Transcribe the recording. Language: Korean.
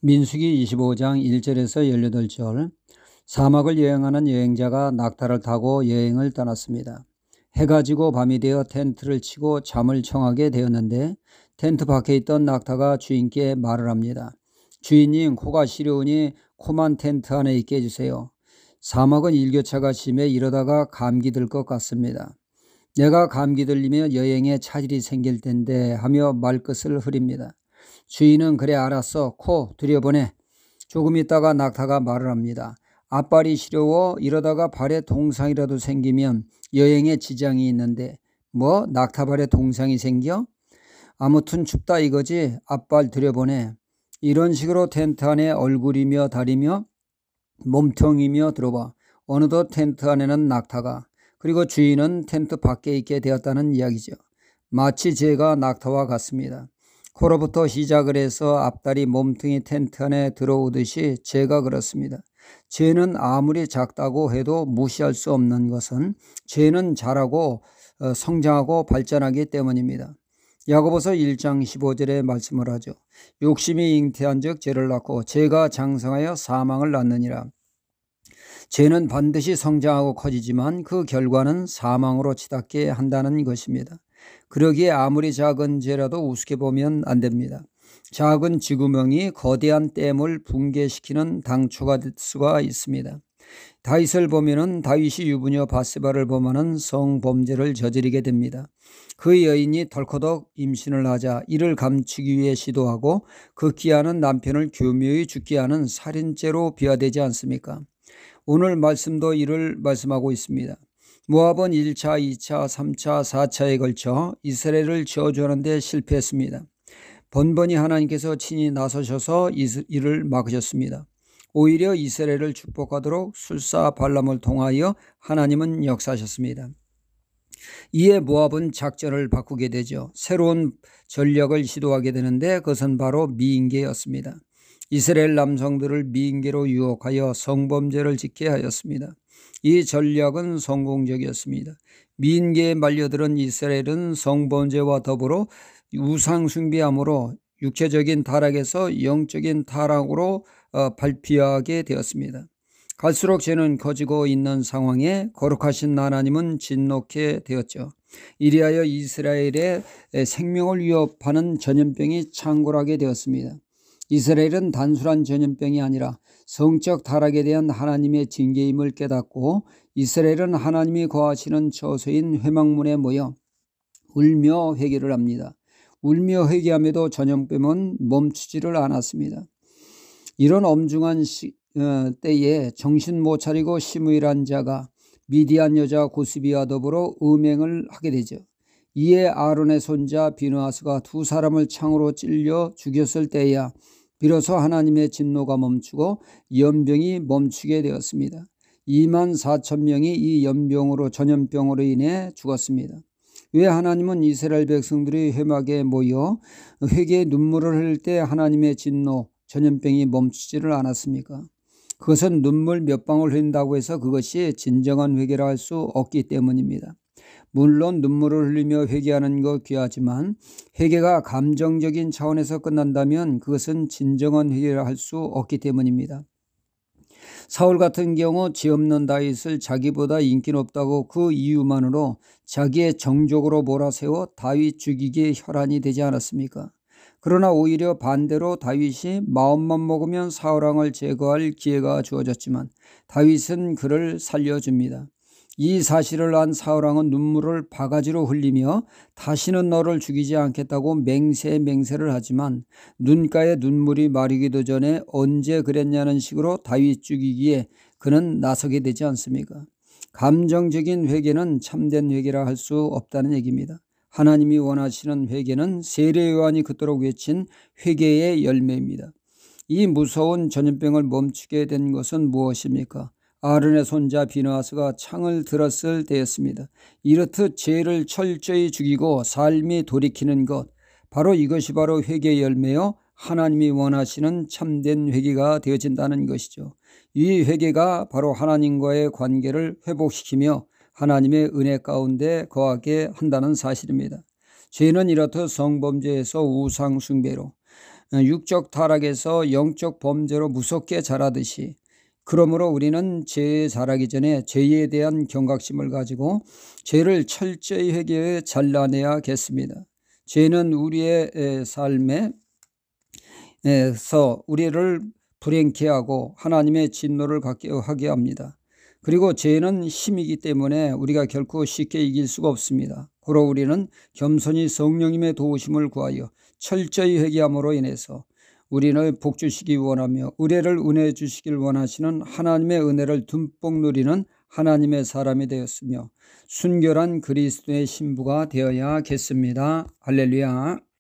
민수기 25장 1절에서 18절. 사막을 여행하는 여행자가 낙타를 타고 여행을 떠났습니다. 해가 지고 밤이 되어 텐트를 치고 잠을 청하게 되었는데 텐트 밖에 있던 낙타가 주인께 말을 합니다. 주인님, 코가 시려우니 코만 텐트 안에 있게 해주세요. 사막은 일교차가 심해 이러다가 감기 들 것 같습니다. 내가 감기 들리면 여행에 차질이 생길 텐데 하며 말끝을 흐립니다. 주인은 그래 알았어. 코 들여보내. 조금 있다가 낙타가 말을 합니다. 앞발이 시려워 이러다가 발에 동상이라도 생기면 여행에 지장이 있는데 뭐 낙타발에 동상이 생겨? 아무튼 춥다 이거지. 앞발 들여보내. 이런 식으로 텐트 안에 얼굴이며 다리며 몸통이며 들어와 어느덧 텐트 안에는 낙타가 그리고 주인은 텐트 밖에 있게 되었다는 이야기죠. 마치 제가 낙타와 같습니다. 코로부터 시작을 해서 앞다리 몸통이 텐트 안에 들어오듯이 제가 그렇습니다. 죄는 아무리 작다고 해도 무시할 수 없는 것은 죄는 자라고 성장하고 발전하기 때문입니다. 야고보서 1장 15절에 말씀을 하죠. 욕심이 잉태한 즉 죄를 낳고 죄가 장성하여 사망을 낳느니라. 죄는 반드시 성장하고 커지지만 그 결과는 사망으로 치닫게 한다는 것입니다. 그러기에 아무리 작은 죄라도 우습게 보면 안 됩니다. 작은 쥐구멍이 거대한 댐을 붕괴시키는 당초가 될 수가 있습니다. 다윗을 보면은 다윗이 유부녀 바세바를 범하는 성범죄를 저지르게 됩니다. 그 여인이 덜커덕 임신을 하자 이를 감추기 위해 시도하고 극기하는 남편을 교묘히 죽게 하는 살인죄로 비화되지 않습니까? 오늘 말씀도 이를 말씀하고 있습니다. 모압은 1차, 2차, 3차, 4차에 걸쳐 이스라엘을 저주하는 데 실패했습니다. 번번이 하나님께서 친히 나서셔서 이를 막으셨습니다. 오히려 이스라엘을 축복하도록 술사 발람을 통하여 하나님은 역사하셨습니다. 이에 모압은 작전을 바꾸게 되죠. 새로운 전략을 시도하게 되는데 그것은 바로 미인계였습니다. 이스라엘 남성들을 미인계로 유혹하여 성범죄를 짓게 하였습니다. 이 전략은 성공적이었습니다. 미인계에 말려들은 이스라엘은 성범죄와 더불어 우상숭배함으로 육체적인 타락에서 영적인 타락으로 발피하게 되었습니다. 갈수록 죄는 커지고 있는 상황에 거룩하신 하나님은 진노케 되었죠. 이리하여 이스라엘의 생명을 위협하는 전염병이 창궐하게 되었습니다. 이스라엘은 단순한 전염병이 아니라 성적 타락에 대한 하나님의 징계임을 깨닫고 이스라엘은 하나님이 거하시는 처소인 회막문에 모여 울며 회개를 합니다. 울며 회개함에도 전염병은 멈추지를 않았습니다. 이런 엄중한 때에 정신 못 차리고 시무일한 자가 미디안 여자 고스비와 더불어 음행을 하게 되죠. 이에 아론의 손자 비느하스가 두 사람을 창으로 찔려 죽였을 때야 비로소 하나님의 진노가 멈추고 연병이 멈추게 되었습니다. 24,000명이 이 연병으로 전염병으로 인해 죽었습니다. 왜 하나님은 이스라엘 백성들이 회막에 모여 회개의 눈물을 흘릴 때 하나님의 진노, 전염병이 멈추지를 않았습니까? 그것은 눈물 몇 방울 흘린다고 해서 그것이 진정한 회개라 할 수 없기 때문입니다. 물론 눈물을 흘리며 회개하는 것 귀하지만 회개가 감정적인 차원에서 끝난다면 그것은 진정한 회개라 할 수 없기 때문입니다. 사울 같은 경우 죄 없는 다윗을 자기보다 인기 높다고 그 이유만으로 자기의 정족으로 몰아세워 다윗 죽이기에 혈안이 되지 않았습니까? 그러나 오히려 반대로 다윗이 마음만 먹으면 사울왕을 제거할 기회가 주어졌지만 다윗은 그를 살려줍니다. 이 사실을 안 사울왕은 눈물을 바가지로 흘리며 다시는 너를 죽이지 않겠다고 맹세를 하지만 눈가에 눈물이 마르기도 전에 언제 그랬냐는 식으로 다윗 죽이기에 그는 나서게 되지 않습니까? 감정적인 회개는 참된 회개라 할 수 없다는 얘기입니다. 하나님이 원하시는 회개는 세례 요한이 그토록 외친 회개의 열매입니다. 이 무서운 전염병을 멈추게 된 것은 무엇입니까? 아론의 손자 비느하스가 창을 들었을 때였습니다. 이렇듯 죄를 철저히 죽이고 삶이 돌이키는 것, 바로 이것이 바로 회개의 열매요 하나님이 원하시는 참된 회개가 되어진다는 것이죠. 이 회개가 바로 하나님과의 관계를 회복시키며 하나님의 은혜 가운데 거하게 한다는 사실입니다. 죄는 이렇듯 성범죄에서 우상 숭배로 육적 타락에서 영적 범죄로 무섭게 자라듯이, 그러므로 우리는 죄에 자라기 전에 죄에 대한 경각심을 가지고 죄를 철저히 회개해 잘라내야겠습니다. 죄는 우리의 삶에서 우리를 불행케 하고 하나님의 진노를 갖게 하게 합니다. 그리고 죄는 힘이기 때문에 우리가 결코 쉽게 이길 수가 없습니다. 고로 우리는 겸손히 성령님의 도우심을 구하여 철저히 회개함으로 인해서 우리를 복주시기 원하며 의뢰를 은혜 주시길 원하시는 하나님의 은혜를 듬뿍 누리는 하나님의 사람이 되었으며 순결한 그리스도의 신부가 되어야겠습니다. 할렐루야.